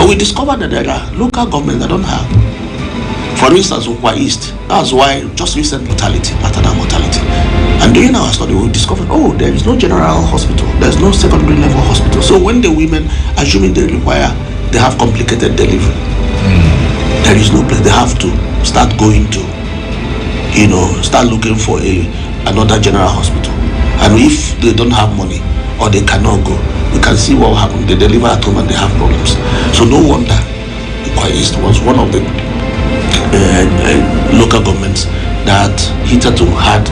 And we discovered that there are local governments that don't have. For instance, Ukwa East, that's why just recent mortality, maternal mortality. And during our study, we discovered, oh, there is no general hospital, there's no secondary level hospital. So when the women, assuming they have complicated delivery, there is no place. They have to start going to, start looking for another general hospital. And if they don't have money or they cannot go, you can see what will happen. They deliver at home and they have problems. So no wonder Ukwa East was one of the local governments that hitherto had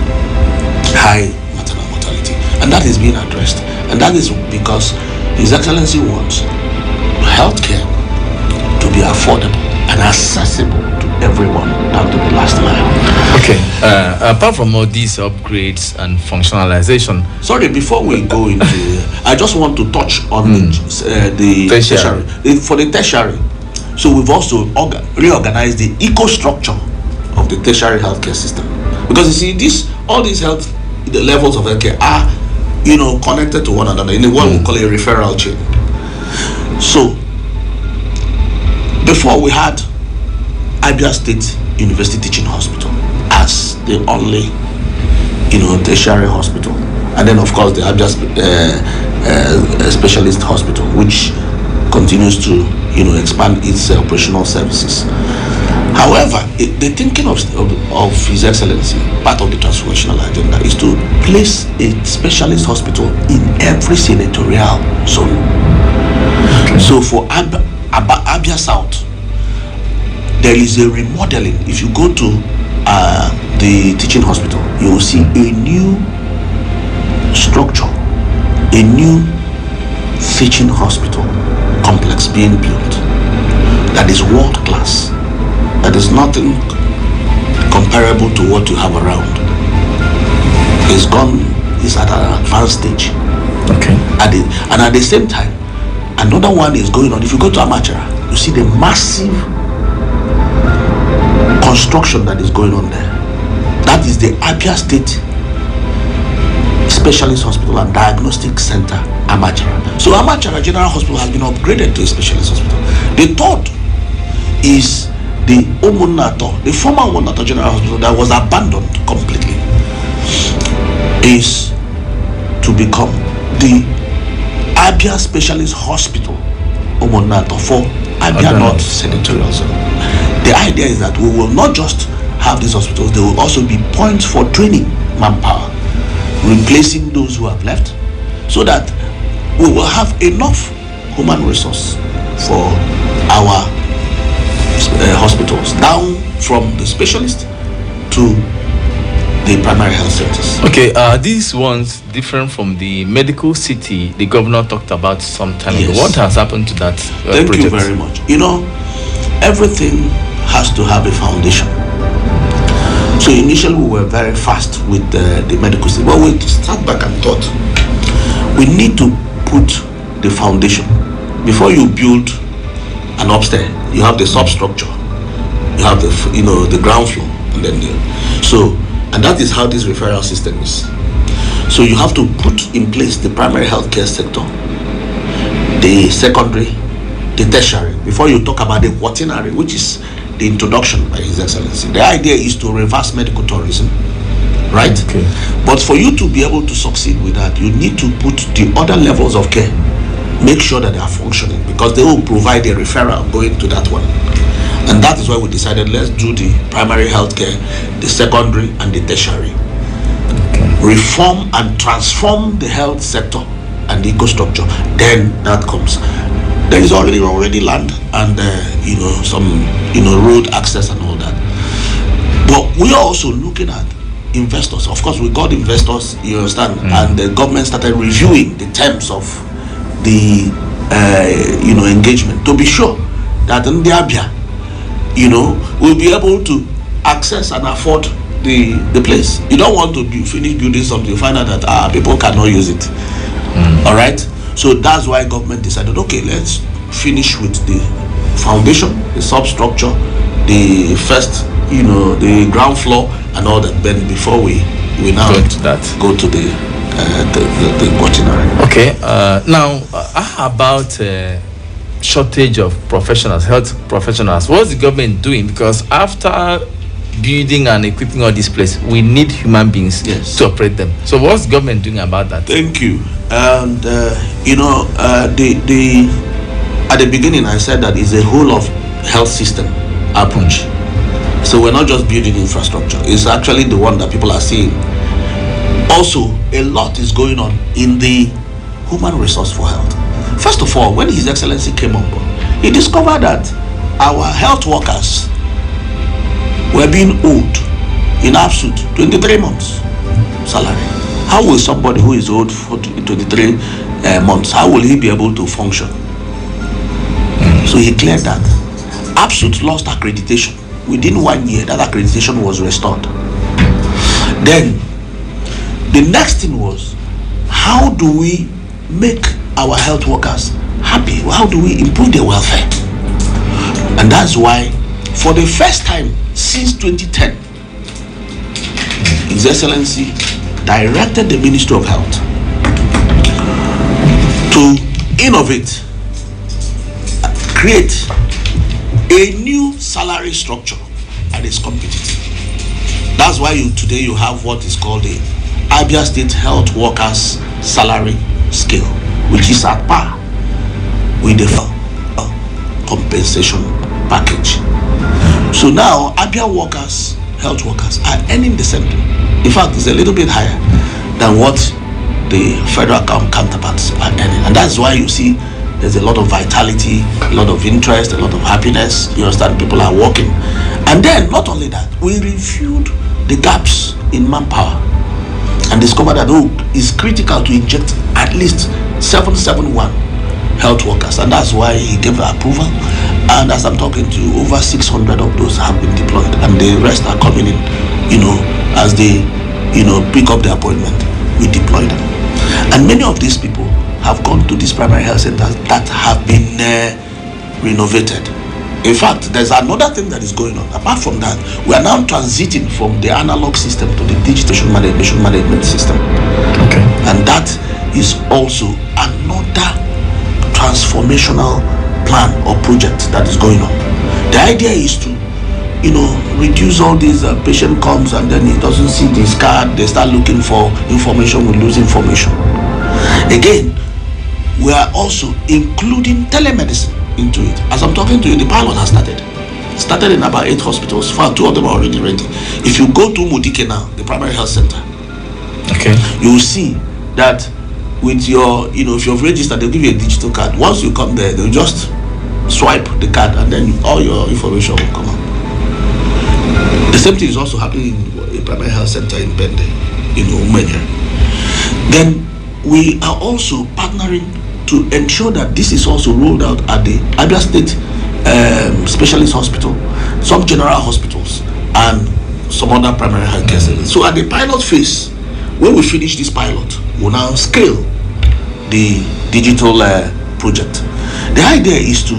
high maternal mortality, and that is being addressed, and that is because His Excellency wants healthcare to be affordable and accessible to everyone down to the last mile. Okay, apart from all these upgrades and functionalization, sorry, before we go into I just want to touch on the tertiary. For the tertiary, so we've also reorganized the eco-structure of the tertiary healthcare system, because you see, all these the levels of healthcare are, connected to one another in what we call a referral chain. So before we had Abia State University Teaching Hospital as the only, tertiary hospital, and then of course the Abia Specialist Hospital, which continues to expand its operational services. However, the thinking of His Excellency, part of the transformational agenda, is to place a specialist hospital in every senatorial zone. Okay. So for Abia South, there is a remodeling. If you go to the teaching hospital, you will see a new structure, a new teaching hospital complex being built that is world class. That is nothing comparable to what you have around. It's at an advanced stage. Okay. And at the same time, another one is going on. If you go to Amachara, you see the massive construction that is going on there. That is the Abia State Specialist Hospital and Diagnostic Center, Amachara. So Amachara General Hospital has been upgraded to a specialist hospital. The third is the Omonato, the former Omonato General Hospital that was abandoned completely, is to become the Abia Specialist Hospital, Omonato, for Abia North Senatorial Zone. The idea is that we will not just have these hospitals, there will also be points for training manpower, replacing those who have left, so that we will have enough human resource for our hospitals, down from the specialist to the primary health centers. Okay, these ones different from the medical city the governor talked about some time ago. What has happened to that Thank project? you very much. Everything has to have a foundation. So initially we were very fast with the medical city, but we sat back and thought we need to put the foundation before you build an upstairs. You have the substructure, you have the ground floor, and then and that is how this referral system is. So you have to put in place the primary healthcare sector, the secondary, the tertiary, before you talk about the quaternary, which is the introduction by His Excellency. The idea is to reverse medical tourism, right? Okay. But for you to be able to succeed with that, you need to put the other levels of care, make sure that they are functioning, because they will provide a referral going to that one. And that is why we decided, let's do the primary healthcare, the secondary and the tertiary. Okay. Reform and transform the health sector and the eco-structure. Then that comes. There is already land and some road access and all that. But we are also looking at investors. Of course, we got investors, you understand, and the government started reviewing the terms of the engagement to be sure that in the Abia, we'll be able to access and afford the place. You don't want to finish building something, you find out that people cannot use it. All right. So that's why government decided, okay, let's finish with the foundation, the substructure, the first, the ground floor and all that. Then before we now go to the quaternary. Okay. Now, how about shortage of professionals, health professionals. What's the government doing? Because after building and equipping all these places, we need human beings to operate them. So what's the government doing about that? Thank you. And at the beginning I said that it's a whole of health system approach. So we're not just building infrastructure, it's actually the one that people are seeing. Also, a lot is going on in the human resource for health. First of all, when His Excellency came on board, he discovered that our health workers were being owed in absolute 23 months salary. How will somebody who is owed for 23 months, how will he be able to function? So he cleared that. Absolute lost accreditation. Within 1 year, that accreditation was restored. Then the next thing was, how do we make our health workers happy? How do we improve their welfare? And that's why, for the first time since 2010, His Excellency directed the Ministry of Health to innovate, create a new salary structure that is competitive. That's why today you have what is called the Abia State Health Workers Salary Scale, which is at par with the compensation package. So now Abia workers, health workers, are earning the same thing. In fact, it's a little bit higher than what the federal counterparts are earning. And that's why you see there's a lot of vitality, a lot of interest, a lot of happiness. You understand, people are working. And then not only that, we reviewed the gaps in manpower and discovered that it's critical to inject at least 771 health workers, and that's why he gave approval. And as I'm talking to you, over 600 of those have been deployed, and the rest are coming in, as they, pick up the appointment, we deploy them. And many of these people have gone to these primary health centers that have been renovated. In fact, there's another thing that is going on. Apart from that, we are now transiting from the analog system to the digital management system. Okay. And that is also another transformational plan or project that is going on. The idea is to, reduce all these patient comes and then he doesn't see this card, they start looking for information, we lose information. Again, we are also including telemedicine into it. As I'm talking to you, the pilot has started in about 8 hospitals. 2 of them are already ready. If you go to Modike now, the primary health center, you will see that with your, if you've registered, they'll give you a digital card. Once you come there, they'll just swipe the card and then all your information will come out. The same thing is also happening in a primary health center in Bende, Umenya. Then we are also partnering to ensure that this is also rolled out at the Abia State Specialist Hospital, some general hospitals, and some other primary health care centers. So at the pilot phase, when we finish this pilot, we'll now scale the digital project. The idea is to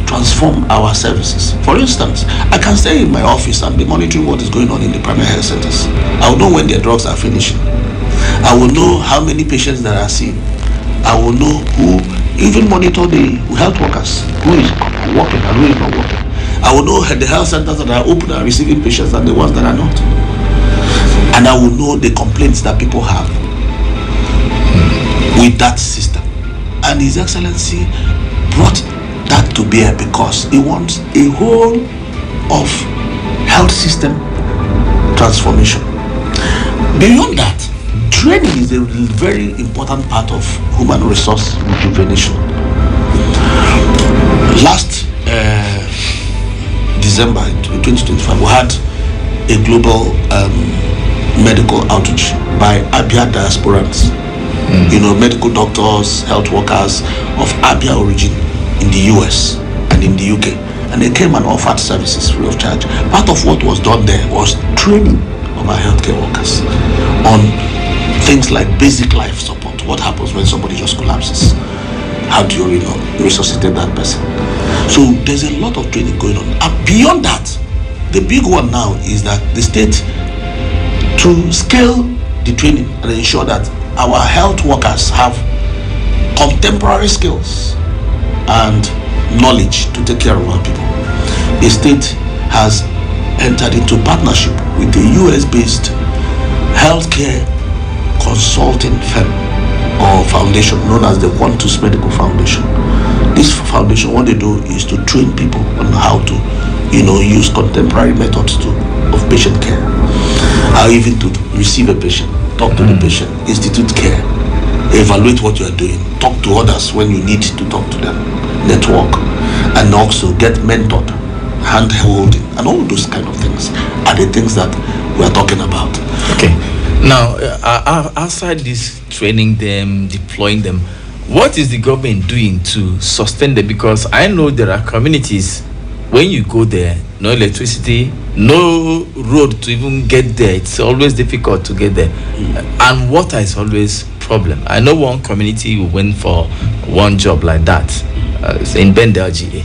transform our services. For instance, I can stay in my office and be monitoring what is going on in the primary health centers. I will know when their drugs are finishing. I will know how many patients that are seen. I will know who, even monitor the health workers, who is working and who is not working. I will know the health centers that are open and receiving patients and the ones that are not. And I will know the complaints that people have with that system. And His Excellency brought that to bear because he wants a whole of health system transformation. Beyond that, training is a very important part of human resource rejuvenation. Last December 2025, we had a global medical outreach by Abia diasporans, medical doctors, health workers of Abia origin in the US and in the UK, and they came and offered services free of charge. Part of what was done there was training of our healthcare workers on things like basic life support. What happens when somebody just collapses? How do you resuscitate that person? So there's a lot of training going on. And beyond that, the big one now is that the state to scale the training and ensure that our health workers have contemporary skills and knowledge to take care of our people. The state has entered into partnership with a US-based healthcare consulting firm or foundation known as the Quantus Medical Foundation. This foundation, what they do is to train people on how to, use contemporary methods of patient care, how even to receive a patient, talk to the patient, institute care, evaluate what you are doing, talk to others when you need to talk to them, network, and also get mentored, hand holding, and all those kind of things are the things that we are talking about. Okay. Now, outside this training them, deploying them, what is the government doing to sustain them? Because I know there are communities, when you go there, no electricity, no road to even get there. It's always difficult to get there. And water is always a problem. I know one community who went for one job like that in Bendelji,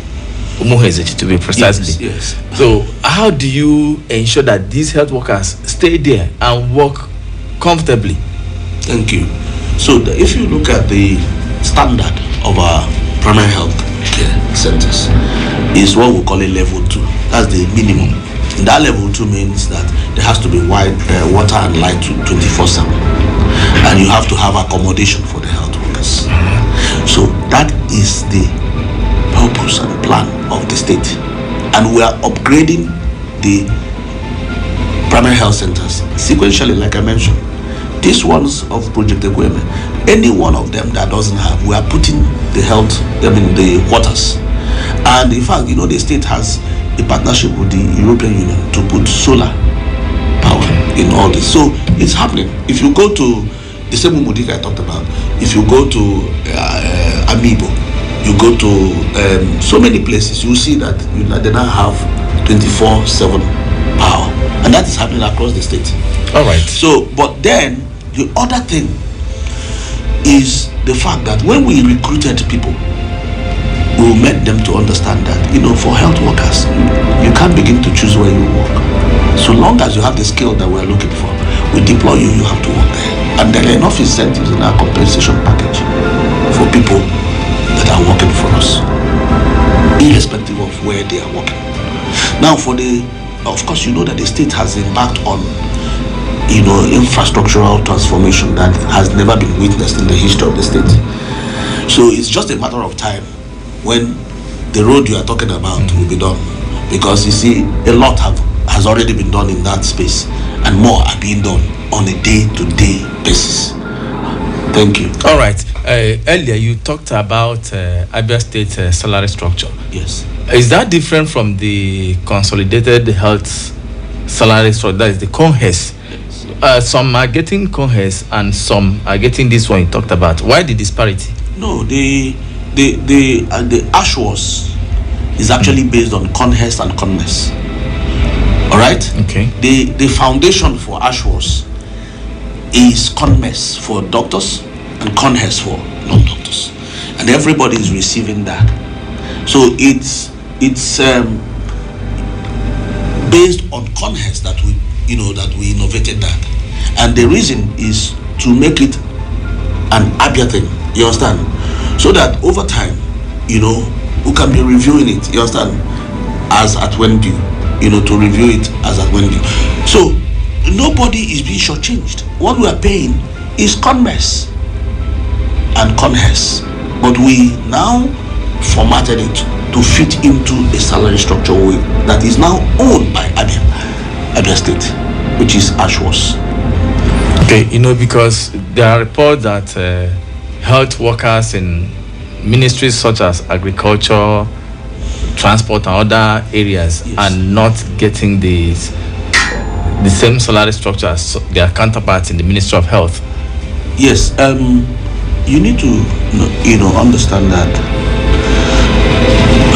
Umuheze to be precisely. Yes. So how do you ensure that these health workers stay there and work comfortably? Thank you. So if you look at the standard of our primary health care centers, is what we call a level 2. That's the minimum. And that level 2 means that there has to be water and light 24/7, and you have to have accommodation for the health workers. So that is the purpose and plan of the state, and we are upgrading the primary health centers sequentially, like I mentioned. These ones of Project Equipment, any one of them that doesn't have, we are putting the waters. And in fact, the state has a partnership with the European Union to put solar power in all this. So it's happening. If you go to the same Mudika I talked about, if you go to Amiibo, you go to so many places, you see that they now have 24/7 power, and that is happening across the state. All right. So, but then the other thing is the fact that when we recruited people, we made them to understand that for health workers, you can't begin to choose where you work. So long as you have the skill that we're looking for, we deploy you, you have to work there. And there are enough incentives in our compensation package for people that are working for us, irrespective of where they are working. Now, of course, that the state has embarked on infrastructural transformation that has never been witnessed in the history of the state. So it's just a matter of time when the road you are talking about will be done, because you see a lot has already been done in that space, and more are being done on a day-to-day basis. Thank you. All right. Earlier you talked about Abia State salary structure. Yes. Is that different from the consolidated health salary structure? That is the CONHES. Some are getting CONHES and some are getting this one you talked about. Why the disparity? No, the ASHWOS is actually based on CONHES and CONMES. All right. Okay. The foundation for ASHWOS is CONMES for doctors and CONHES for non-doctors, and everybody is receiving that. So it's based on CONHES that we innovated that, and the reason is to make it an Abia thing. You understand? So that over time, we can be reviewing it. You understand? As at when due, to review it as at when due. So nobody is being shortchanged. What we are paying is CONMES and CONHES, but we now formatted it to fit into a salary structure that is now owned by Abia State, which is ASHWOS. Okay, because there are reports that health workers in ministries such as agriculture, transport, and other areas are not getting the same salary structure as their counterparts in the Ministry of Health. Yes, you need to understand that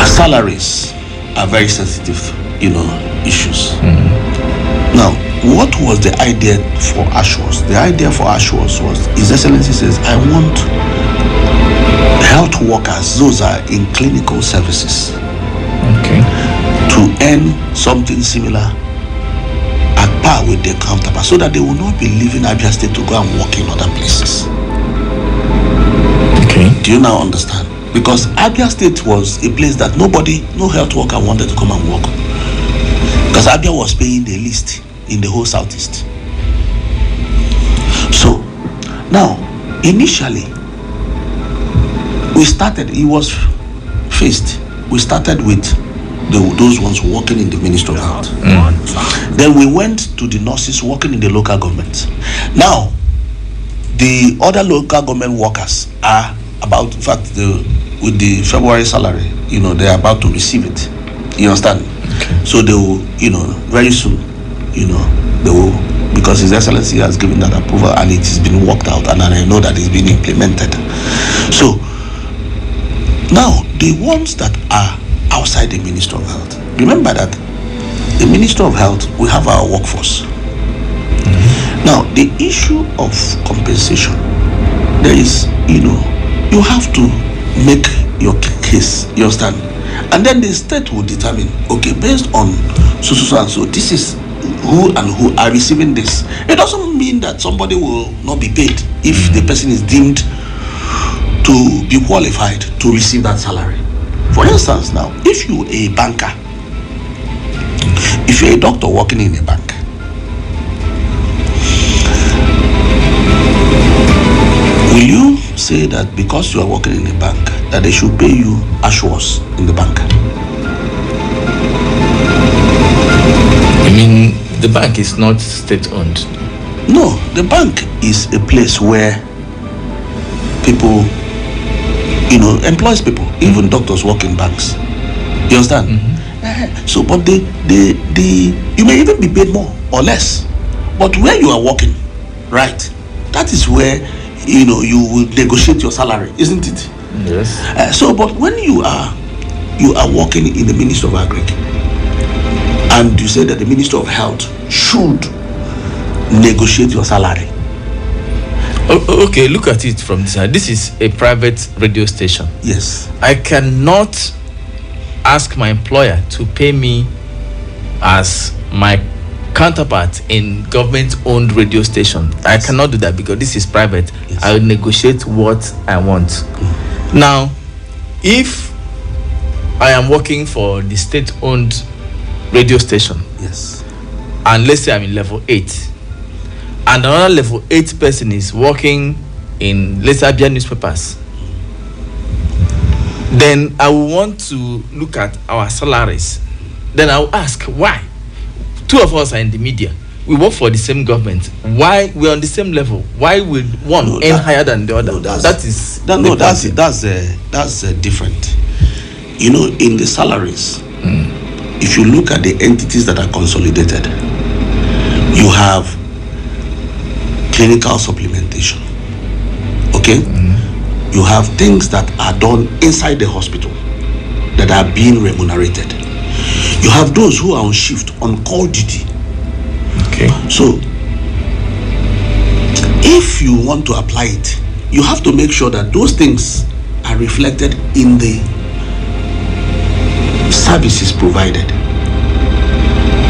salaries are very sensitive issues. Now, what was the idea for ASHWOS? The idea for ASHWOS was, His Excellency says, I want health workers, those are in clinical services, to earn something similar at par with their counterparts, so that they will not be leaving Abia State to go and work in other places. Okay. Do you now understand? because Abia State was a place that no health worker wanted to come and work, because Abia was paying the least in the whole southeast. So now, initially, we started with those ones working in the Ministry of Health. Then we went to the nurses working in the local government. Now, the other local government workers are about, in fact, with the February salary, they are about to receive it. You understand? Okay. So they will, very soon, they will, because His Excellency has given that approval and it has been worked out, and I know that it's been implemented. So now, the ones that are outside the Ministry of Health, remember that the Ministry of Health, we have our workforce. Now, the issue of compensation, there is, you have to make your case, you understand? And then the state will determine, okay, based on so and so, this is who and who are receiving this. It doesn't mean that somebody will not be paid if the person is deemed to be qualified to receive that salary. For instance, now, if you're a banker, if you're a doctor working in a bank, will you say that because you are working in a bank that they should pay you ashwas in the bank? I mean, the bank is not state-owned. No, the bank is a place where people, employs people. Even doctors work in banks. You understand? So, but you may even be paid more or less. But where you are working, right, that is where you will negotiate your salary, isn't it? Yes. So, but when you are working in the Ministry of Agric, and you say that the Ministry of Health should negotiate your salary. Okay, look at it from this side. This is a private radio station. Yes. I cannot ask my employer to pay me as my counterpart in government-owned radio station. Yes. I cannot do that because this is private. Yes. I will negotiate what I want. Now, if I am working for the state-owned radio station, yes, and let's say I'm in level 8, and another level 8 person is working in, let's say, Abia newspapers, then I will want to look at our salaries. Then I will ask, why? Two of us are in the media. We work for the same government. Why we're on the same level? Why will one earn higher than the other? That's different. In the salaries, if you look at the entities that are consolidated, you have clinical supplementation. Okay? You have things that are done inside the hospital that are being remunerated. You have those who are on shift, on call duty. Okay. So, if you want to apply it, you have to make sure that those things are reflected in the services provided.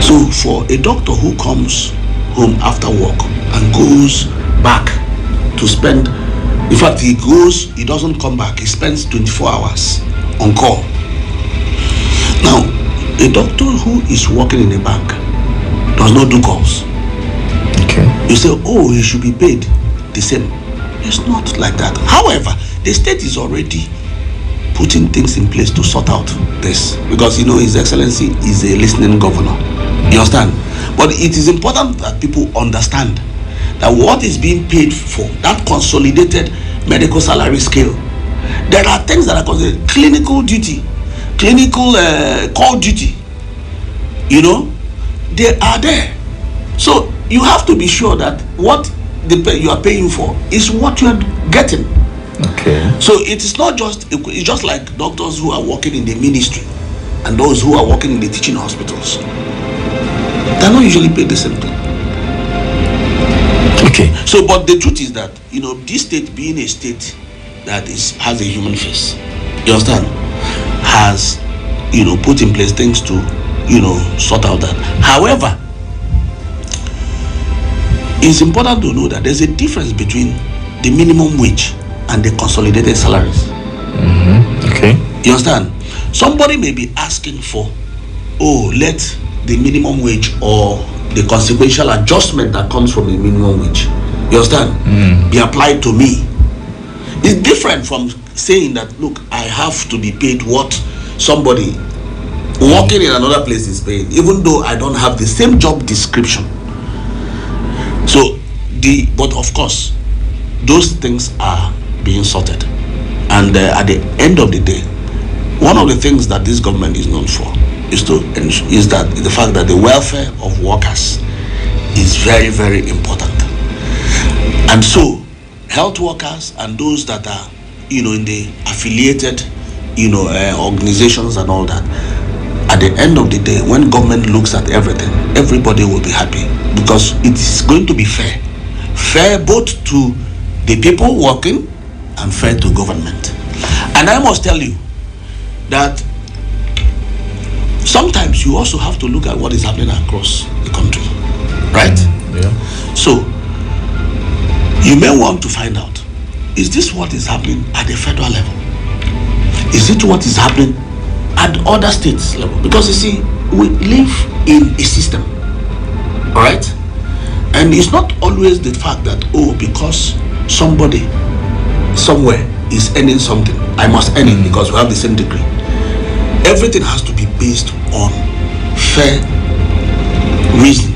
So, for a doctor who comes home after work and goes back to spend, in fact, he doesn't come back, he spends 24 hours on call. Now, a doctor who is working in a bank does not do calls. Okay. You say, oh, he should be paid the same. It's not like that. However, the state is already putting things in place to sort out this, because His Excellency is a listening governor. You understand? But it is important that people understand that what is being paid for, that consolidated medical salary scale, there are things that are considered clinical duty, clinical call duty. They are there. So you have to be sure that what you are paying for is what you are getting. Okay. So it is not it's just like doctors who are working in the ministry and those who are working in the teaching hospitals. They're not usually paid the same thing. Okay. So, but the truth is that, this state being a state that has a human face, you understand, has, put in place things to, sort out that. However, it's important to know that there's a difference between the minimum wage and the consolidated salaries. Okay. You understand? Somebody may be asking for, let the minimum wage or the consequential adjustment that comes from a minimum wage, you understand, be applied to me. It's different from saying that, look, I have to be paid what somebody working in another place is paying, even though I don't have the same job description. So but of course, those things are being sorted, and at the end of the day, one of the things that this government is known for is the fact that the welfare of workers is very, very important. And so health workers and those that are in the affiliated organizations and all that, at the end of the day, when government looks at everything, everybody will be happy, because it is going to be fair both to the people working and fair to government. And I must tell you that sometimes you also have to look at what is happening across the country, right? Yeah. So you may want to find out, is this what is happening at the federal level? Is it what is happening at other states level? Because you see, we live in a system, all right? And it's not always the fact that, because somebody somewhere is earning something, I must earn it because we have the same degree. Everything has to be based on fair reason.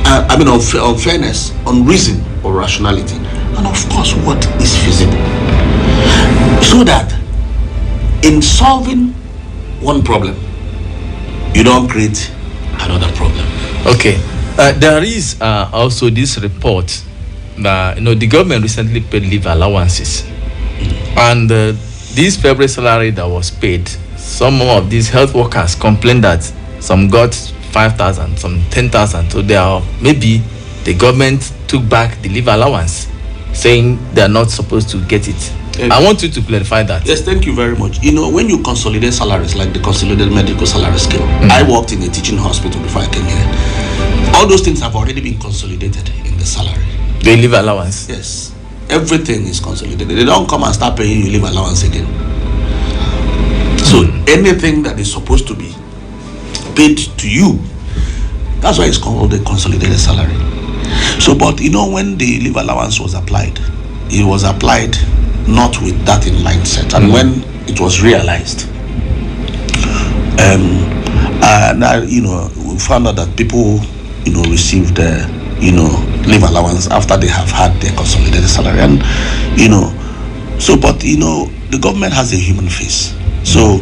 On fairness, on reason or rationality, and of course what is feasible. So that in solving one problem, you don't create another problem. Okay. There is also this report that the government recently paid leave allowances, and this February salary that was paid, some of these health workers complained that some got 5,000, some 10,000. So maybe the government took back the leave allowance, saying they are not supposed to get it. I want you to clarify that. Yes, thank you very much. When you consolidate salaries, like the consolidated medical salary scale, I worked in a teaching hospital before I came here. All those things have already been consolidated in the salary. The leave allowance? Yes. Everything is consolidated. They don't come and start paying you leave allowance again. So anything that is supposed to be paid to you, that's why it's called the consolidated salary. So, but when the leave allowance was applied, it was applied not with that in mindset. And when it was realized, we found out that people, received leave allowance after they have had their consolidated salary. And, but the government has a human face. So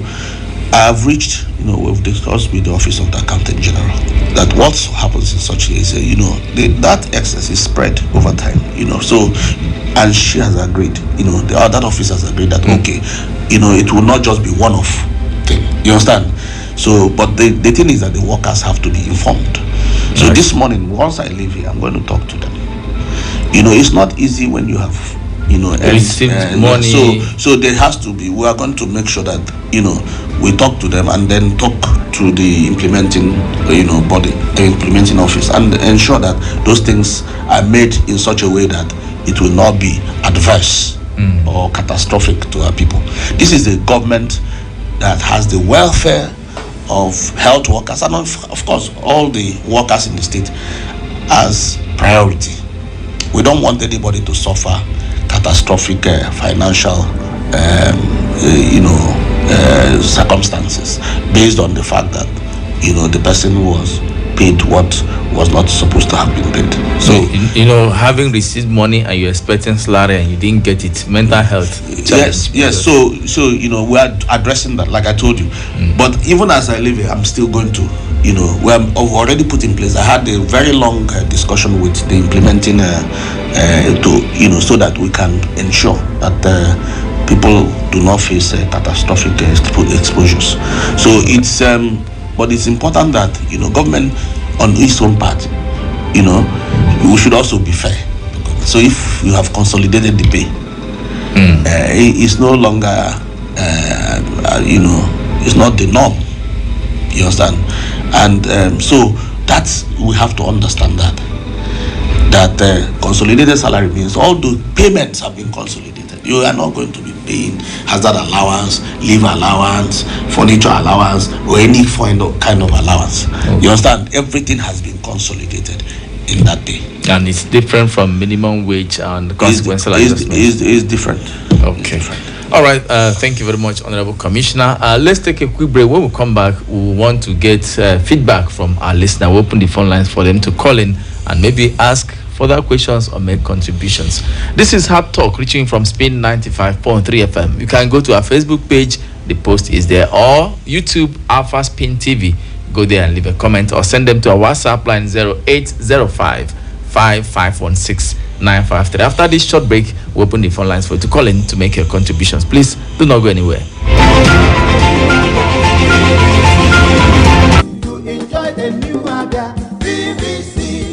I have reached, we've discussed with the Office of the Accountant General that what happens in such case, that excess is spread over time, so, and she has agreed, that office has agreed that, okay, it will not just be one-off thing, you understand? So, but the thing is that the workers have to be informed. So this morning, once I leave here, I'm going to talk to them. It's not easy when you have, received money. So there has to be, we are going to make sure that, we talk to them and then talk to the implementing, body, the implementing office, and ensure that those things are made in such a way that it will not be adverse or catastrophic to our people. This is a government that has the welfare of health workers and of course all the workers in the state as priority. We don't want anybody to suffer catastrophic financial circumstances based on the fact that the person was paid what was not supposed to have been paid. So having received money and you're expecting salary and you didn't get it, mental health. Yes. So we are addressing that, like I told you. But even as I live here, I'm still going to, I've already put in place. I had a very long discussion with the implementing so that we can ensure that people do not face catastrophic exposures. So it's but it's important that government on its own part, we should also be fair. So if you have consolidated the pay, it's no longer it's not the norm, you understand? And so that's, we have to understand that consolidated salary means all the payments have been consolidated. You are not going to be paying hazard allowance, leave allowance, furniture allowance, or any kind of allowance. Okay. You understand? Everything has been consolidated in that day. And it's different from minimum wage and consequential adjustment. It's different. Okay. It's different. All right. Thank you very much, Honorable Commissioner. Let's take a quick break. When we come back, we want to get feedback from our listener. We'll open the phone lines for them to call in and maybe ask further questions or make contributions. This is Hard Talk, reaching from Spin 95.3 FM. You can go to our Facebook page. The post is there, or YouTube alphaspintv. Go there and leave a comment or send them to our WhatsApp line 0805 5516 953. After this short break, we'll open the phone lines for you to call in to make your contributions. Please do not go anywhere. To enjoy the new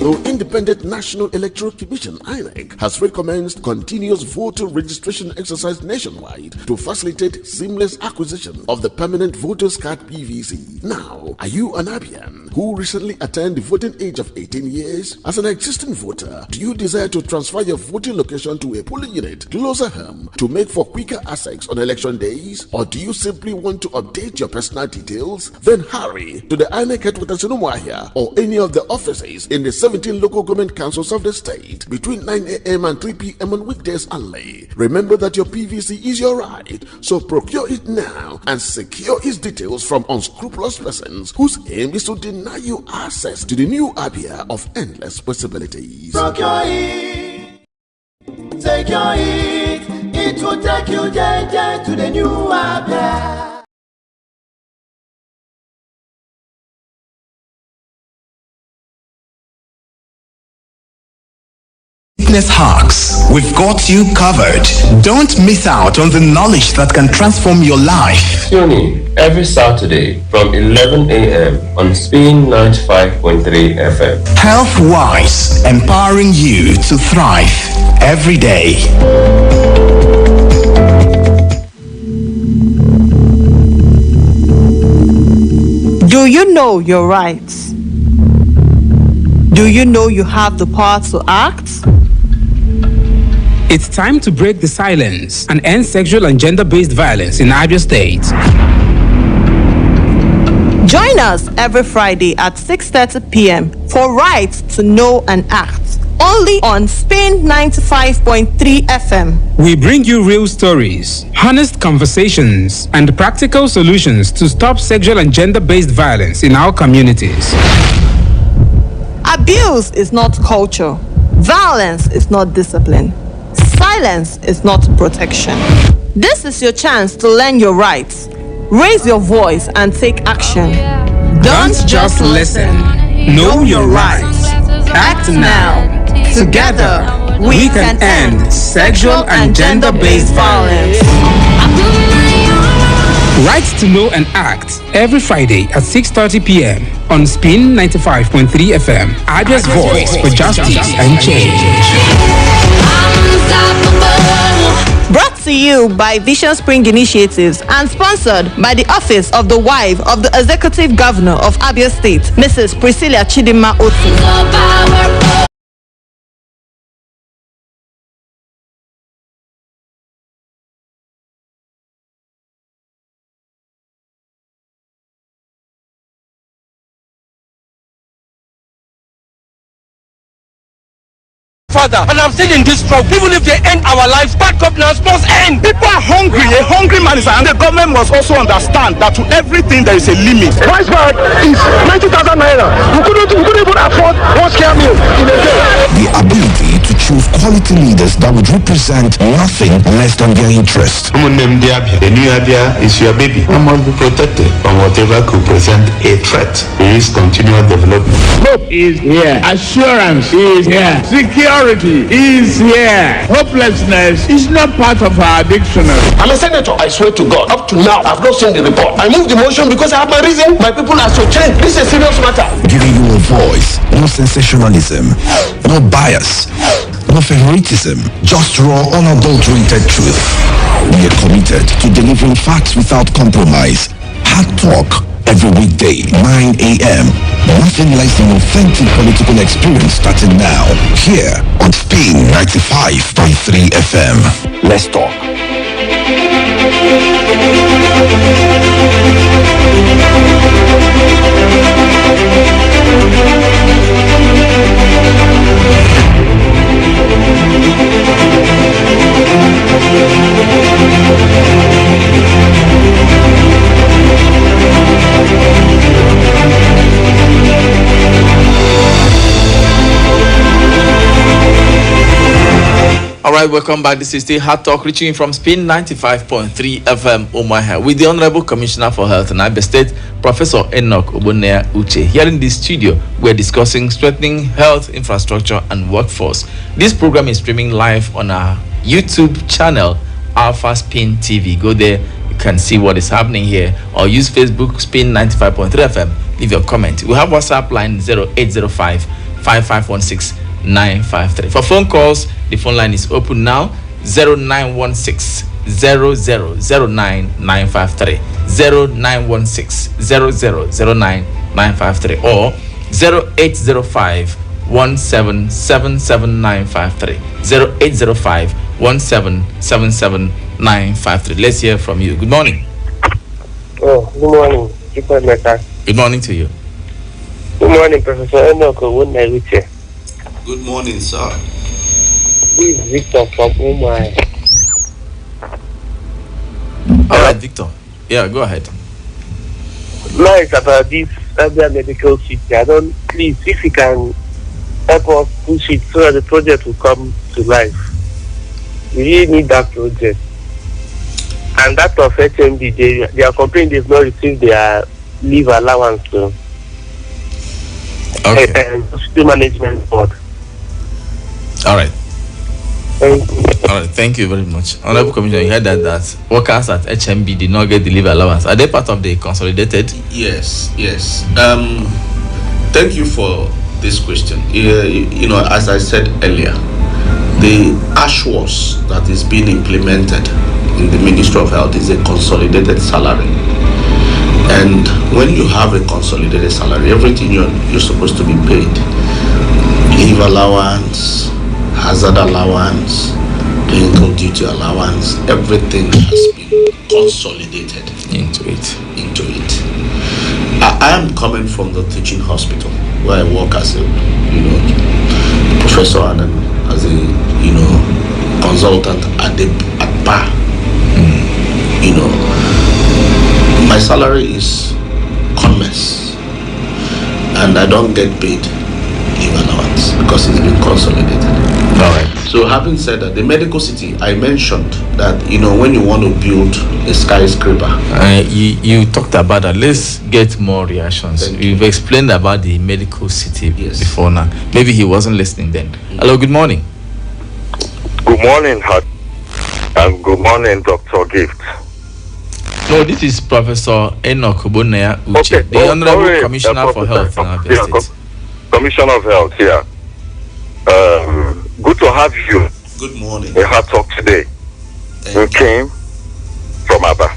The Independent National Electoral Commission (INEC) has recommenced continuous voter registration exercise nationwide to facilitate seamless acquisition of the permanent voters card (PVC). Now, are you an Abian who recently attained the voting age of 18 years? As an existing voter, do you desire to transfer your voting location to a polling unit closer home to make for quicker access on election days? Or do you simply want to update your personal details? Then hurry to the INEC headquarters in Umuahia or any of the offices in the 17 local government councils of the state between 9 a.m. and 3 p.m. on weekdays only. Remember that your PVC is your right, so procure it now and secure its details from unscrupulous persons whose aim is to deny you access to the new Abia of endless possibilities. Procure it, secure it, it will take you to the new Abia. Fitness hacks. We've got you covered. Don't miss out on the knowledge that can transform your life. Tune in every Saturday from 11 a.m. on Spin 95.3 FM. Health Wise, empowering you to thrive every day. Do you know your rights? Do you know you have the power to act? It's time to break the silence and end sexual and gender-based violence in Abia State. Join us every Friday at 6:30 p.m. for Rights to Know and Act, only on Spin 95.3 FM. We bring you real stories, honest conversations, and practical solutions to stop sexual and gender-based violence in our communities. Abuse is not culture. Violence is not discipline. Silence is not protection. This is your chance to learn your rights, raise your voice, and take action. Don't just listen. Know your rights. Act now. Together, we can end sexual and gender-based violence. Rights to Know and Act every Friday at 6:30 p.m. on Spin 95.3 FM. Abia's voice for justice and change. Brought to you by Vision Spring Initiatives and sponsored by the Office of the Wife of the Executive Governor of Abia State, Mrs. Priscilla Chidima Otu. Father, and I'm still in this struggle. Even if they end our lives, bad governance must end. People are hungry. A hungry man is, and the government must also understand that to everything there is a limit. Rice bag is 90,000 naira. We couldn't even afford one scare meal in a day. The ability to choose quality leaders that would represent nothing less than their interest. The new Abia is your baby and must be protected from whatever could present a threat. There is continual development. Hope is here. Assurance is here. Security is here. Hopelessness is not part of our dictionary. I'm a senator, I swear to God. Up to now, I've not seen the report. I moved the motion because I have my reason. My people are so changed. This is a serious matter. Giving you a voice, no sensationalism, no bias, no favoritism, just raw, unadulterated truth. We are committed to delivering facts without compromise. Hard Talk every weekday, 9 a.m. Nothing less than authentic political experience starting now. Here on Spin 95.3 FM. Let's talk. All right, welcome back. This is still Hard Talk, reaching you from Spin 95.3 FM Omaha with the Honorable Commissioner for Health and Abia State, Professor Enoch Ogbonnaya Uche. Here in this studio, we're discussing strengthening health infrastructure and workforce. This program is streaming live on our YouTube channel, alphaspintv. Go there, you can see what is happening here, or use Facebook Spin 95.3 FM. Leave your comment. We have WhatsApp line 0805 5516 953. For phone calls, the phone line is open now. 0916 0009953, 0916 0009953, or 0805 1777953, 0805 1777953. Let's hear from you. Good morning. Oh, good morning. Good morning to you. Good morning, Professor Enoch Ogbonnaya Uche. Good morning, sir. This is Victor from Umai. All right, Victor. Yeah, go ahead. Now it's about this Abia medical city. Please, if you can help us push it so that the project will come to life. We really need that project. And that of HMD, they are complaining they've not received their leave allowance. Okay. Hospital management board. All right. Thank you. All right, thank you very much. Honorable Commissioner, you heard that workers at HMB did not get the leave allowance. Are they part of the consolidated? Yes. Thank you for this question. You know, as I said earlier, the ASHWAS that is being implemented in the Ministry of Health is a consolidated salary. And when you have a consolidated salary, everything you're supposed to be paid, leave allowance, hazard allowance, clinical duty allowance, everything has been consolidated into it. I am coming from the teaching hospital where I work as a professor and as a consultant at bar. My salary is CONMES and I don't get paid leave allowance because it's been consolidated. All right. So having said that, the medical city, I mentioned that when you want to build a skyscraper, you talked about that. Let's get more reactions. You've explained about the medical city before now. Maybe he wasn't listening then. Hello, good morning. Good morning, and good morning, Dr. Gift. No, this is Professor Enoch Ogbonnaya Uche, the Honorable Commissioner for Health in Abia State. Commissioner of Health here. Good to have you. Good morning. In Hard Talk today. You came from Aba.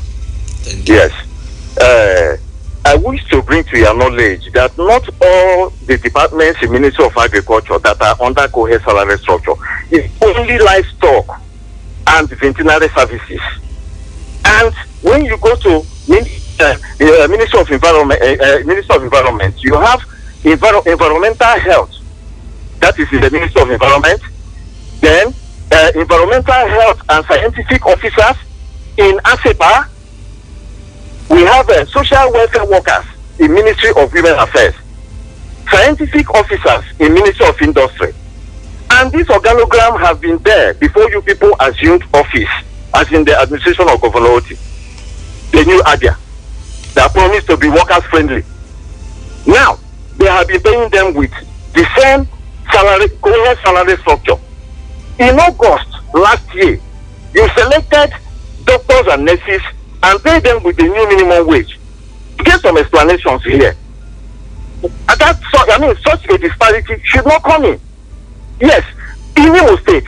Yes. I wish to bring to your knowledge that not all the departments in Ministry of Agriculture that are under coherent salary structure is only livestock and veterinary services. And when you go to Ministry of Environment, you have environmental health. That is in the Ministry of Environment. Then environmental health and scientific officers in ASEPA. We have social welfare workers in Ministry of Women Affairs, scientific officers in Ministry of Industry. And this organogram have been there before you people assumed office, as in the administration of Governor Oti, the new Abia, that promised to be workers friendly. Now, they have been paying them with the same coherent salary structure. In August last year, you selected doctors and nurses and paid them with the new minimum wage. Get some explanations here. Such a disparity should not come in. Yes, in Imo State,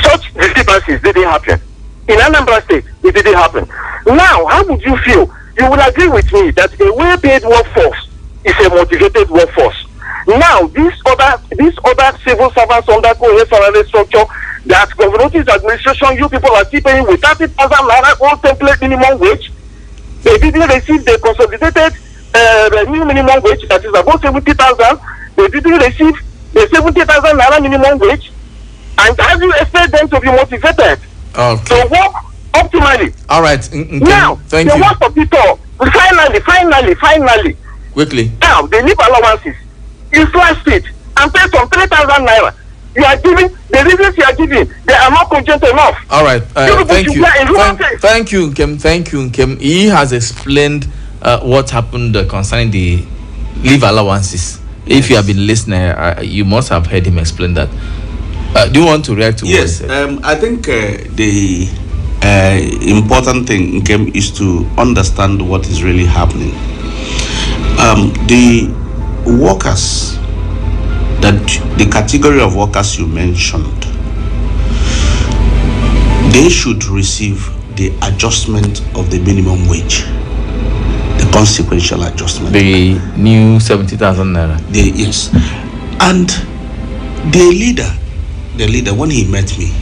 such discrepancies didn't happen. In Anambra State, it didn't happen. Now, how would you feel? You would agree with me that a well-paid workforce is a motivated workforce. Now, these other civil servants under coherent salary structure that governor's administration, you people are still paying with 30,000 naira old template minimum wage. They didn't receive the consolidated new minimum wage that is about 70,000. They didn't receive the 70,000 naira minimum wage. And how do you expect them to be motivated to work optimally? All right. Now, thank you. Want to people finally. Quickly. Now, the leave allowances. You slashed it and pay some 3,000 naira. You are giving, the reasons you are giving, they are not cogent enough. All right. Thank you. Thank you, Nkem. Thank you, Nkem. He has explained what happened concerning the leave allowances. Yes. If you have been listening, you must have heard him explain that. Do you want to react to what he said? I think the important thing, Nkem, is to understand what is really happening. The workers, that the category of workers you mentioned, they should receive the adjustment of the minimum wage, the consequential adjustment. The new 70,000 naira. Yes. And the leader, when he met me,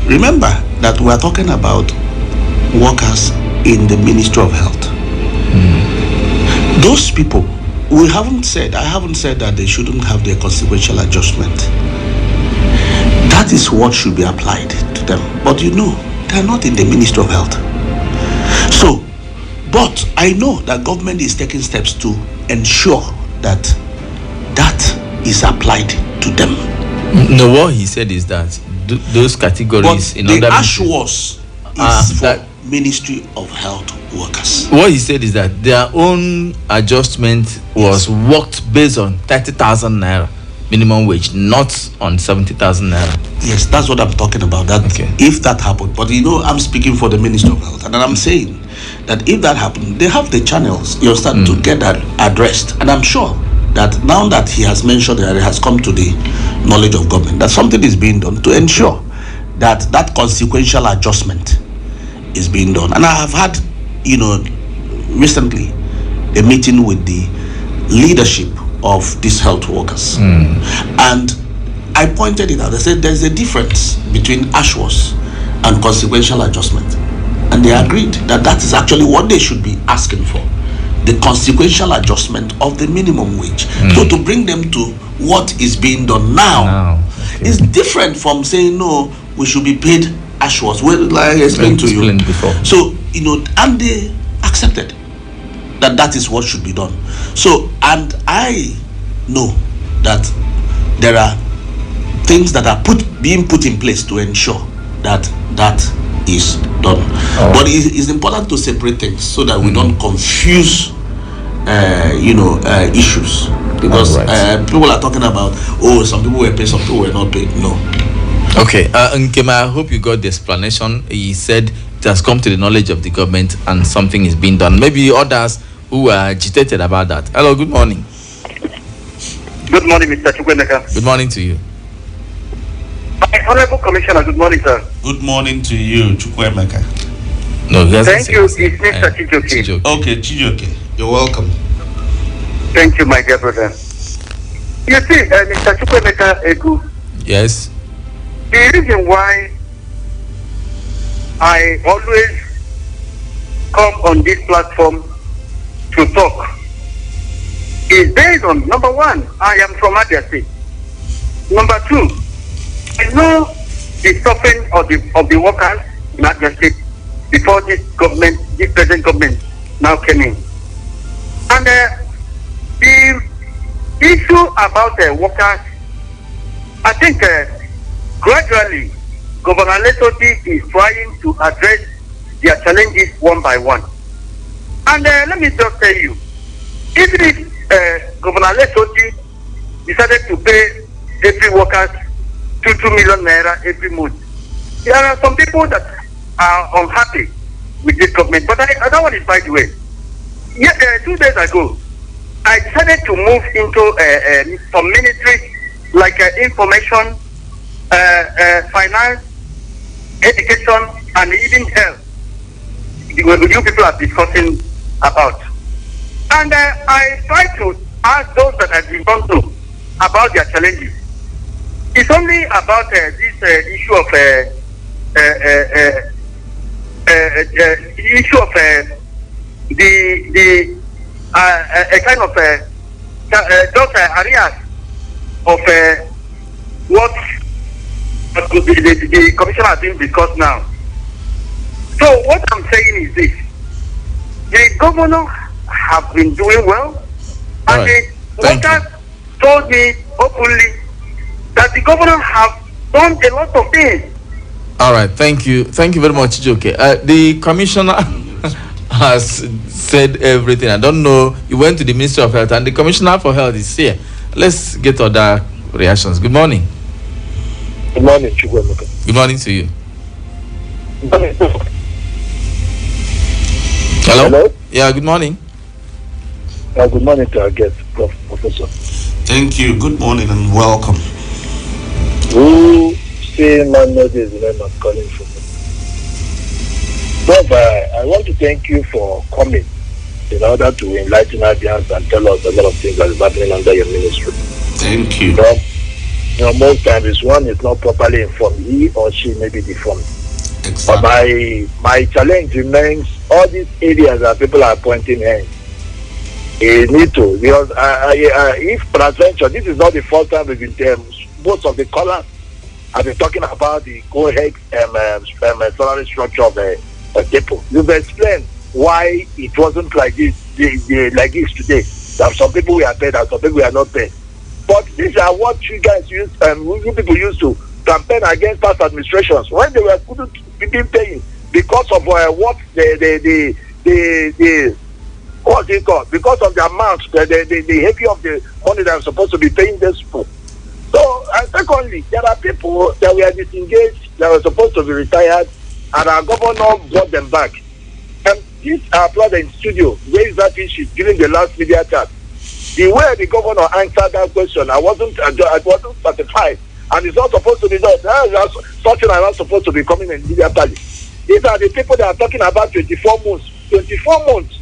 remember that we are talking about workers in the Ministry of Health. Those people, I haven't said that they shouldn't have their consequential adjustment. That is what should be applied to them. But you know, they are not in the Ministry of Health. So, but I know that government is taking steps to ensure that that is applied to them. No, what he said is that those categories but in the other ASHWOS is for Ministry of Health workers. What he said is that their own adjustment was worked based on 30,000 naira minimum wage, not on 70,000 naira. Yes, that's what I'm talking about. That if that happened, but you know, I'm speaking for the Ministry of Health, and I'm saying that if that happened, they have the channels. You're starting to get that addressed, and I'm sure that now that he has mentioned that it has come to the knowledge of government, that something is being done to ensure that that consequential adjustment is being done. And I have had, recently a meeting with the leadership of these health workers, and I pointed it out. I said there's a difference between ASHWOS and consequential adjustment, and they agreed that that is actually what they should be asking for, the consequential adjustment of the minimum wage. So to bring them to what is being done now is different from saying no, we should be paid ASHWOS. Well, like I explained to you before. So and they accepted that is what should be done. So, and I know that there are things that are being put in place to ensure that that is done. But it's important to separate things so that we don't confuse issues, because people are talking about some people were paid, some people were not paid. No. Okay, Nkema, I hope you got the explanation. He said it has come to the knowledge of the government and something is being done. Maybe others who are agitated about that. Hello, good morning. Good morning, Mr. Chukwuemeka. Good morning to you. My Honorable Commissioner, good morning, sir. Good morning to you, Chukwuemeka. No, thank you, it's Mr. Chijoke. Okay, Chijoke, you're welcome. Thank you, my dear brother. You see, Mr. Chukwuemeka Igu. Yes. The reason why I always come on this platform to talk is based on, number one, I am from Abia State. Number two, I know the suffering of the workers in Abia State before this present government now came in. And the issue about workers, I think gradually Governor Lesotho is trying to address their challenges one by one. And let me just tell you, even if Governor Lesotho decided to pay every worker 2 million naira every month, there are some people that are unhappy with this government. But that one is by the way. 2 days ago, I decided to move into some ministries like information, finance, education, and even health. You people are discussing about. And I try to ask those that have been gone through about their challenges. It's only about this issue of issue of a kind of just areas of what the commissioner has been discussed now. So what I'm saying is this: the governor have been doing well, and the workers told me openly that the governor have done a lot of things. All right, thank you very much, Joke. The commissioner has said everything. I don't know. He went to the Ministry of Health, and the commissioner for health is here. Let's get other reactions. Good morning. Good morning, Chukwuemeka. Good morning to you. Good morning. Hello? Hello? Yeah, good morning. Good morning to our guest, Professor. Thank you. Good morning and welcome. Who say man knows his name and calling from me? Prof, I want to thank you for coming in order to enlighten our audience and tell us a lot of things that is happening under your ministry. Thank you. Most times one is not properly informed, he or she may be deformed. Exactly. But my challenge remains all these areas that people are pointing in. You need to, because if peradventure, this is not the first time we've been there. Most of the callers have been talking about the co-head salary structure of people. You've explained why it wasn't like this, like this today. That some people were paid and some people were not paid. But these are what you guys use, you people used to campaign against past administrations when they were couldn't be paying because of what what's it called? Because of the amount, the heavy of the money that I'm supposed to be paying these people. So, and secondly, there are people that were disengaged, that were supposed to be retired, and our governor brought them back. And this brother in studio raised that issue during the last media chat. The way the governor answered that question, I wasn't satisfied, and it's not supposed to be done. Something I'm not supposed to be coming in media palace. These are the people that are talking about 24 months. 24 months.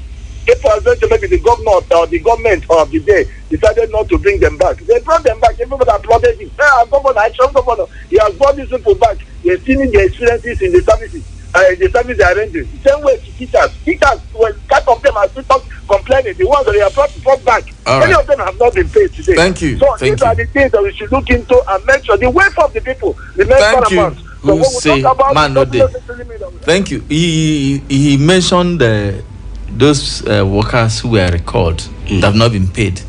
If, for example, maybe the governor or the government of the day decided not to bring them back, they brought them back. Everybody applauded him. Governor, he has brought these people back. They're seeing their experiences in the services. The service they are rendering. The same way to teachers. Teachers, well, part of them are still complaining. The ones that they are brought back. Many of them have not been paid today. Thank you. So these are the things that we should look into and make sure the welfare of the people remains paramount. So when we talk about man, thank you. He mentioned those workers who were recalled that have not been paid.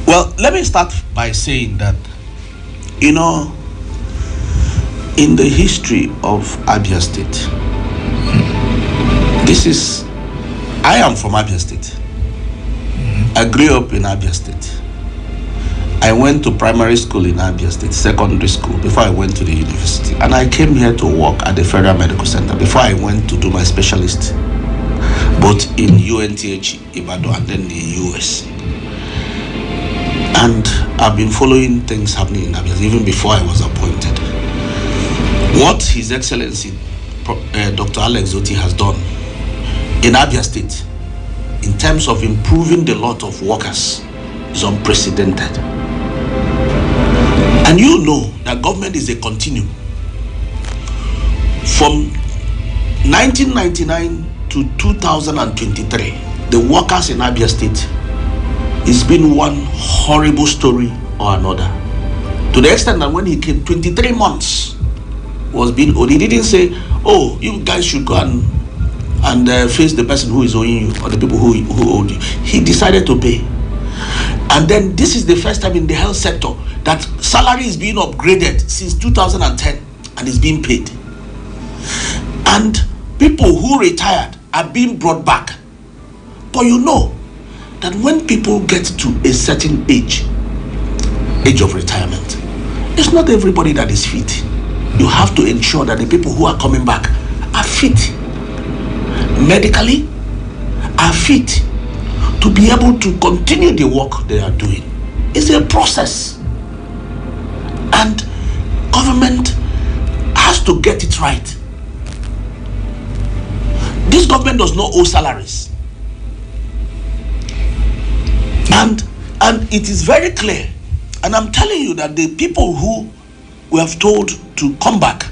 Well, let me start by saying that, in the history of Abia State, I am from Abia State. I grew up in Abia State. I went to primary school in Abia State, secondary school, before I went to the university. And I came here to work at the Federal Medical Center before I went to do my specialist, both in UNTH, Ibadan, and then the US. And I've been following things happening in Abia, even before I was appointed. What His Excellency, Dr. Alex Otti, has done in Abia State, in terms of improving the lot of workers, is unprecedented. And you know that government is a continuum. From 1999 to 2023, the workers in Abia State, it's been one horrible story or another. To the extent that when he came, 23 months was being owed. He didn't say, oh, you guys should go and face the person who is owing you or the people who owed you. He decided to pay. And then this is the first time in the health sector that salary is being upgraded since 2010 and is being paid. And people who retired are being brought back. But you know that when people get to a certain age of retirement, it's not everybody that is fit. You have to ensure that the people who are coming back are fit, medically, are fit to be able to continue the work they are doing. It's a process. And government has to get it right. This government does not owe salaries. And it is very clear. And I'm telling you that the people who we have told to come back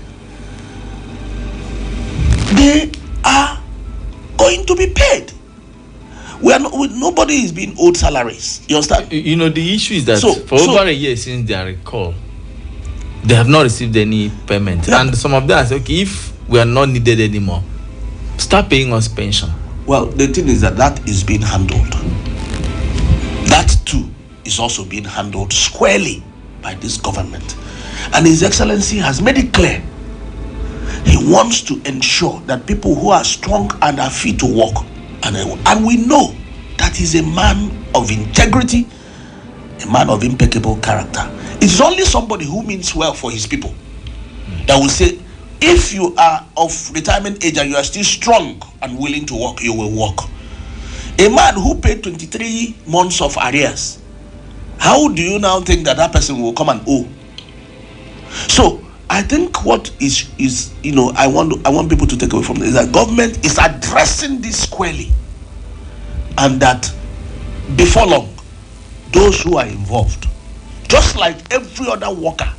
they are going to be paid. Nobody is being owed salaries. You understand? The issue is that over a year since their recall, they have not received any payment. Yeah. And some of them say, okay, if we are not needed anymore, start paying us pension. Well, the thing is that is being handled. That too is also being handled squarely by this government. And His Excellency has made it clear he wants to ensure that people who are strong and are fit to work, and we know that he's a man of integrity, a man of impeccable character. It's only somebody who means well for his people that will say, if you are of retirement age and you are still strong and willing to work, you will work. A man who paid 23 months of arrears, how do you now think that person will come and owe? So I think what is I want people to take away from this is that government is addressing this squarely, and that before long, those who are involved, just like every other worker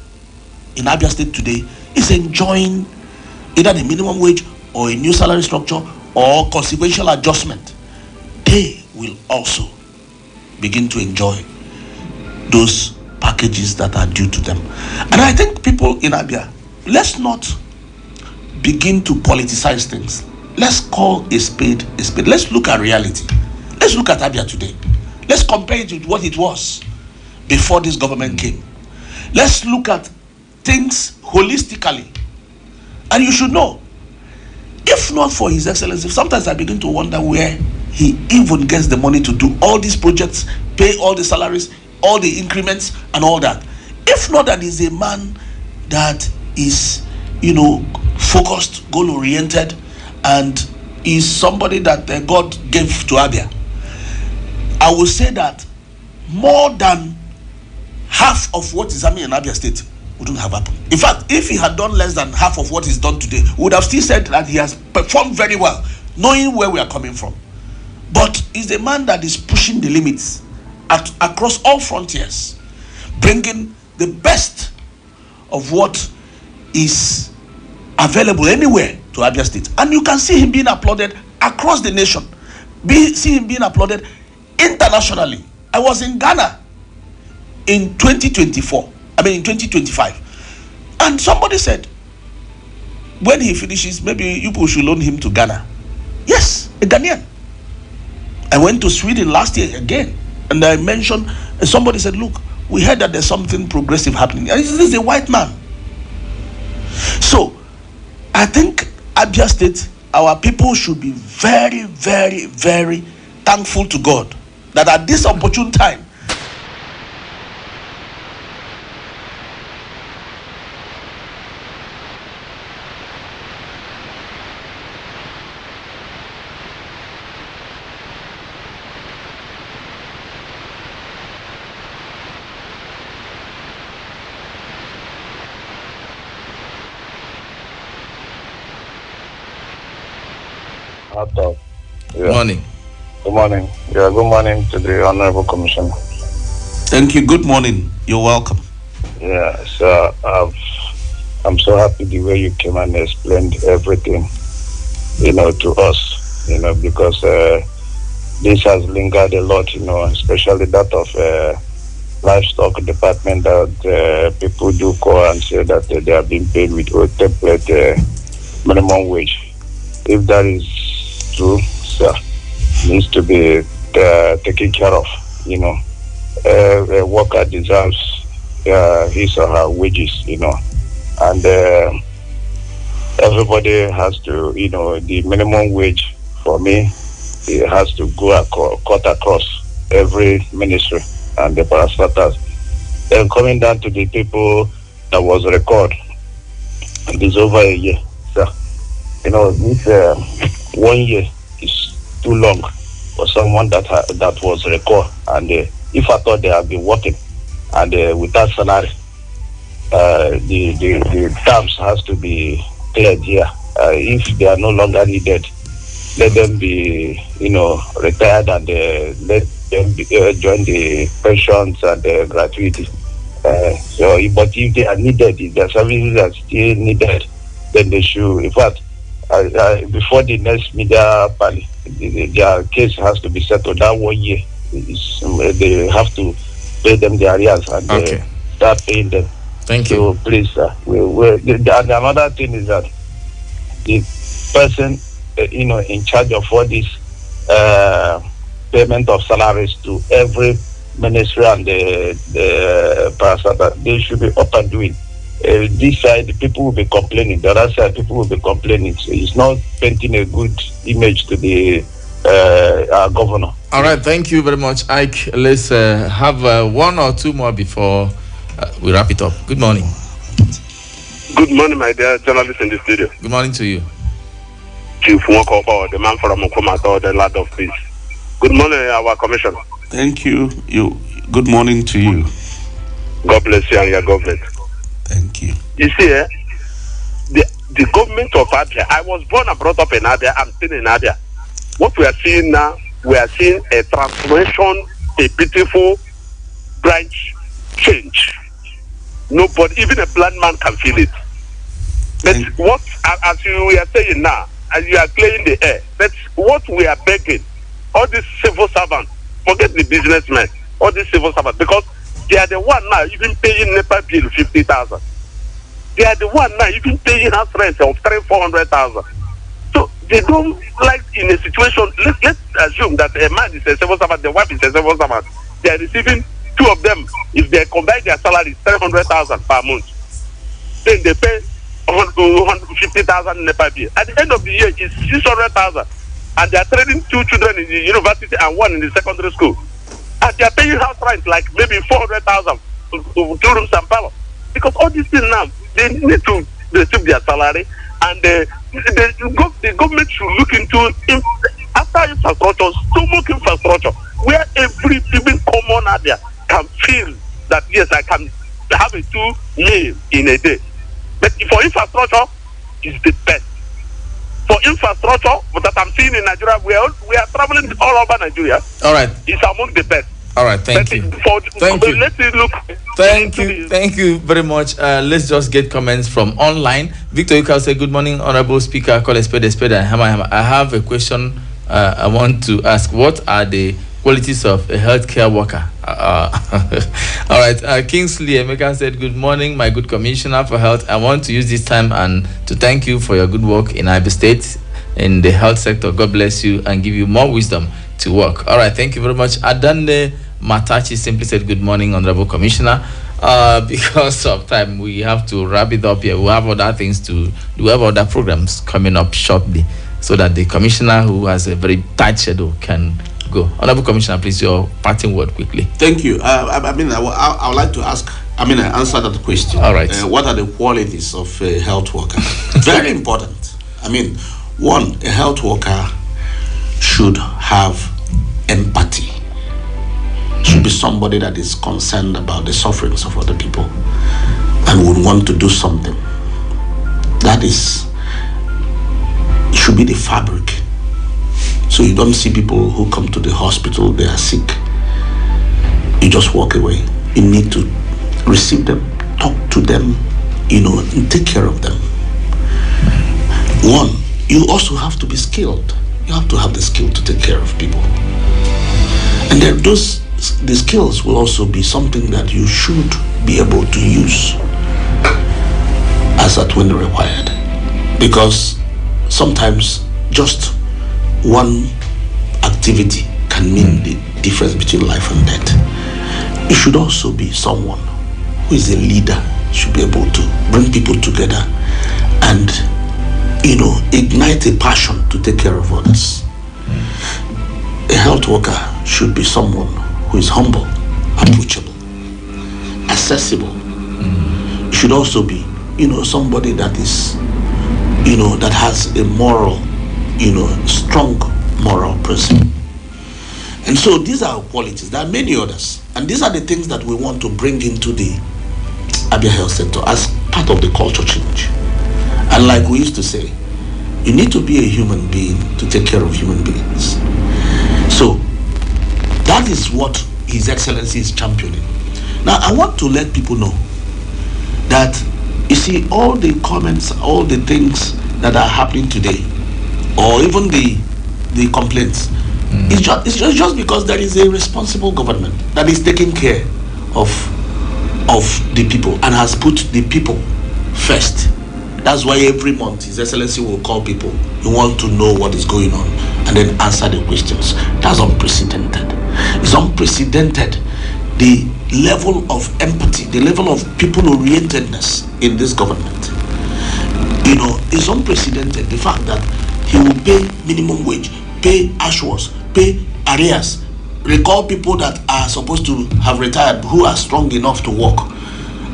in Abia State today, is enjoying either the minimum wage or a new salary structure or consequential adjustment, they will also begin to enjoy those packages that are due to them. And I think people in Abia, let's not begin to politicize things. Let's call a spade a spade. Let's look at reality. Let's look at Abia today. Let's compare it with what it was before this government came. Let's look at things holistically. And you should know, if not for His Excellency, sometimes I begin to wonder where he even gets the money to do all these projects, pay all the salaries, all the increments and all that. If not that he's a man that is, focused, goal-oriented, and is somebody that God gave to Abia, I will say that more than half of what is happening in Abia State wouldn't have happened. In fact, if he had done less than half of what he's done today, we would have still said that he has performed very well, knowing where we are coming from. But he's a man that is pushing the limits across all frontiers, bringing the best of what is available anywhere to Abia State. And you can see him being applauded across the nation. See him being applauded internationally. I was in Ghana in 2025. And somebody said, when he finishes, maybe you people should loan him to Ghana. Yes, a Ghanaian. I went to Sweden last year again, and I mentioned, somebody said, look, we heard that there's something progressive happening. And this is a white man. So, I think Abia State, our people should be very, very, very thankful to God that at this opportune time, Good morning. Good morning. Yeah, good morning to the Honorable Commissioner. Thank you. Good morning. You're welcome. Yeah, so I'm so happy the way you came and explained everything, to us, because this has lingered a lot, especially that of livestock department that people do call and say that they are being paid with a template minimum wage. If that is true, sir, needs to be taken care of. A worker deserves his or her wages, and everybody has to, the minimum wage for me, it has to go cut across every ministry and the parastatals. Then coming down to the people that was recorded, it is over a year, sir. This 1 year is too long for someone that was recalled, and if I thought they have been working and without salary, the terms has to be cleared here. If they are no longer needed, let them be retired and let them join the pensions and the gratuity. But if they are needed, if their services are still needed, then they should. In fact, before the next media rally, their case has to be settled that 1 year. They have to pay them their arrears and start paying them. Thank you. So please, and another thing is that the person, in charge of all this payment of salaries to every ministry and the parastatal, they should be up and doing. This side, people will be complaining. The other side, people will be complaining. So it's not painting a good image to the our governor. All right, thank you very much, Ike. Let's have one or two more before we wrap it up. Good morning. Good morning, my dear journalist in the studio. Good morning to you. Chief Mwokobo, the man from Mukomato, the lad of peace. Good morning, our commissioner. Thank you. Good morning to you. God bless you and your government. Thank you. You see, the government of Abia, I was born and brought up in Abia, I'm still in Abia. What we are seeing now, we are seeing a transformation, a beautiful branch change. Nobody, even a blind man can feel it. That's what, as you are saying now, as you are clearing the air, that's what we are begging. All these civil servants, forget the businessmen, all these civil servants, because they are the one now even paying NEPA bill 50,000. They are the one now even paying house rent of 300,000-400,000. So they don't like in a situation. Let's assume that a man is a civil servant, the wife is a civil servant. They are receiving, two of them, if they combine their salary, 300,000 per month. Then they pay 150,000 NEPA bill. At the end of the year, it's 600,000, and they are training 2 children in the university and 1 in the secondary school. And they are paying house rent like maybe 400,000 to 2 rooms and parlor. Because all these things now, they need to receive their salary, and the government should look into after infrastructure, stomach infrastructure, where every even common area can feel that yes, I can have a 2 meal in a day. But for infrastructure, it's the best. For infrastructure, that I'm seeing in Nigeria, we are traveling all over Nigeria. All right. It's among the best. All right, thank you. Thank you. Let's look. Thank you very much. Let's just get comments from online. Victor Yuka say, good morning, Honorable Speaker. Call a spade. I have a question I want to ask. What are the qualities of a healthcare worker? All right. Kingsley Emeka said, good morning, my good Commissioner for Health. I want to use this time and to thank you for your good work in Abia State in the health sector. God bless you and give you more wisdom to work. All right, thank you very much. Adane Matachi simply said, good morning, Honorable Commissioner. Because of time, we have to wrap it up here. We have other things to do. We have other programs coming up shortly so that the Commissioner, who has a very tight schedule, can go. Honorable Commissioner, please, your parting word quickly. Thank you. I would like to ask, I answer that question. All right. What are the qualities of a health worker? Very important. One, a health worker should have empathy. Should be somebody that is concerned about the sufferings of other people and would want to do something. That should be the fabric. So you don't see people who come to the hospital, they are sick. You just walk away. You need to receive them, talk to them, and take care of them. One, you also have to be skilled. You have to have the skill to take care of people. And then the skills will also be something that you should be able to use as at when required. Because sometimes just one activity can mean the difference between life and death. You should also be someone who is a leader, should be able to bring people together and ignite a passion to take care of others. A health worker should be someone who is humble, approachable, accessible. You should also be, somebody that is, that has a moral, strong moral person. And so these are our qualities. There are many others. And these are the things that we want to bring into the Abia Health Sector as part of the culture change. And like we used to say, you need to be a human being to take care of human beings. So that is what His Excellency is championing. Now I want to let people know that, you see, all the comments, all the things that are happening today, or even the complaints, it's just because there is a responsible government that is taking care of the people and has put the people first. That's why every month His Excellency will call people who want to know what is going on and then answer the questions. That's unprecedented. It's unprecedented, the level of empathy, the level of people-orientedness in this government. You know, it's unprecedented, the fact that he will pay minimum wage, pay ashwas, pay arrears, recall people that are supposed to have retired who are strong enough to work.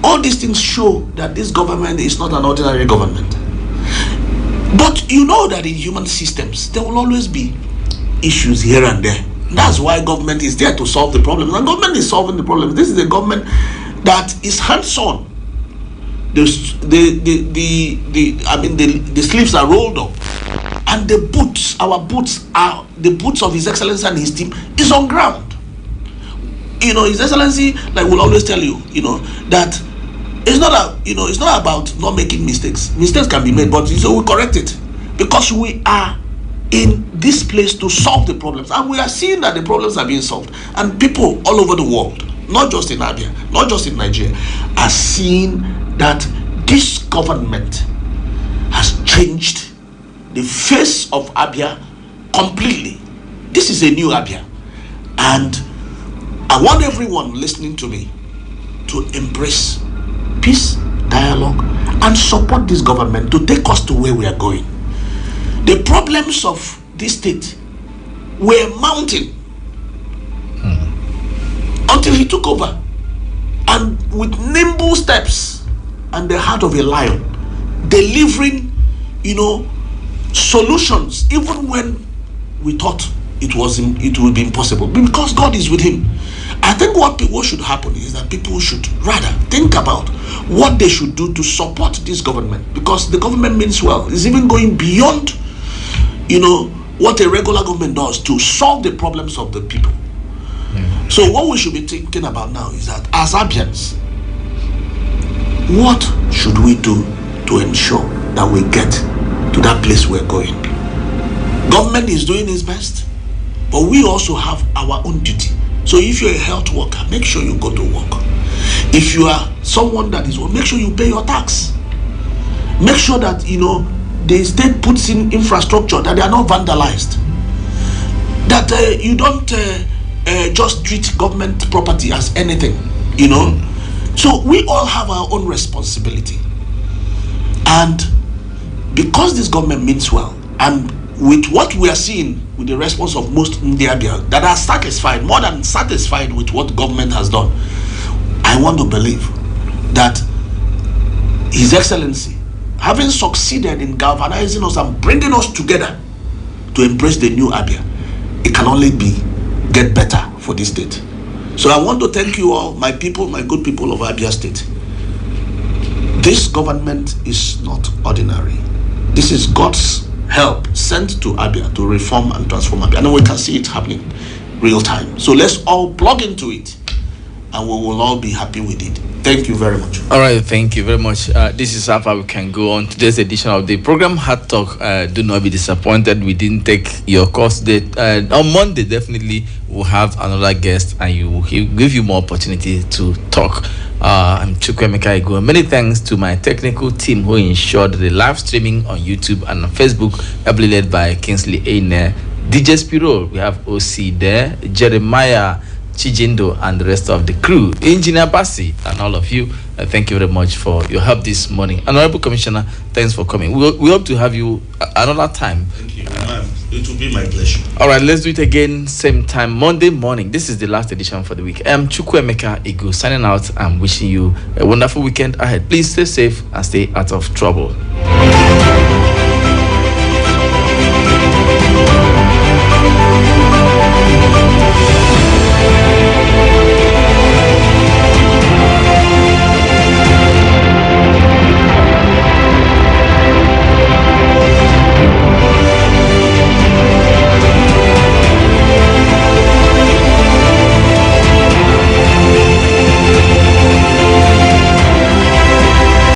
All these things show that this government is not an ordinary government. But you know that in human systems, there will always be issues here and there. That's why government is there to solve the problems. And government is solving the problems. This is a government that is hands-on. The sleeves are rolled up. And the boots, our boots are, the boots of His Excellency and his team is on ground. You know, His Excellency, like, will always tell you, you know, that it's not it's not about not making mistakes. Mistakes can be made, but so we correct it, because we are in this place to solve the problems, and we are seeing that the problems are being solved, and people all over the world, not just in Abia, not just in Nigeria, are seeing that this government has changed the face of Abia completely. This is a new Abia, and I want everyone listening to me to embrace peace, dialogue, and support this government to take us to where we are going. The problems of this state were mounting until he took over, and with nimble steps and the heart of a lion, delivering, you know, solutions even when we thought it would be impossible, because God is with him. I think what should happen is that people should rather think about what they should do to support this government, because the government means well. It's even going beyond, you know, what a regular government does to solve the problems of the people. So what we should be thinking about now is that, as Abians, what should we do to ensure that we get to that place we're going? Government is doing its best, but we also have our own duty. So if you're a health worker, make sure you go to work. If you are someone that is, make sure you pay your tax. Make sure that, you know, the state puts in infrastructure, that they are not vandalized. That you don't just treat government property as anything, you know. So we all have our own responsibility. And because this government means well, and with what we are seeing with the response of most in the Abia that are satisfied, more than satisfied with what government has done, I want to believe that His Excellency, having succeeded in galvanizing us and bringing us together to embrace the new Abia, it can only get better for this state. So I want to thank you all, my people, my good people of Abia State. This government is not ordinary. This is God's help sent to Abia to reform and transform Abia, and we can see it happening real time. So let's all plug into it, and we will all be happy with it. Thank you very much. All right, thank you very much. This is how far we can go on today's edition of the program Hard Talk. Do not be disappointed we didn't take your course date. On Monday, definitely we'll have another guest, and he'll give you more opportunity to talk. I'm Chukwuemeka Igu. Many thanks to my technical team who ensured the live streaming on YouTube and on Facebook, ably led by Kingsley Eine, DJ Spiro. We have OC there, Jeremiah Chijindo, and the rest of the crew, Engineer Bassi, and all of you. Thank you very much for your help this morning. Honorable Commissioner, thanks for coming. We hope to have you another time. Thank you. It will be my pleasure. All right, let's do it again, same time, Monday morning. This is the last edition for the week. I'm Chukwuemeka Igu, signing out. I'm wishing you a wonderful weekend ahead. Please stay safe and stay out of trouble.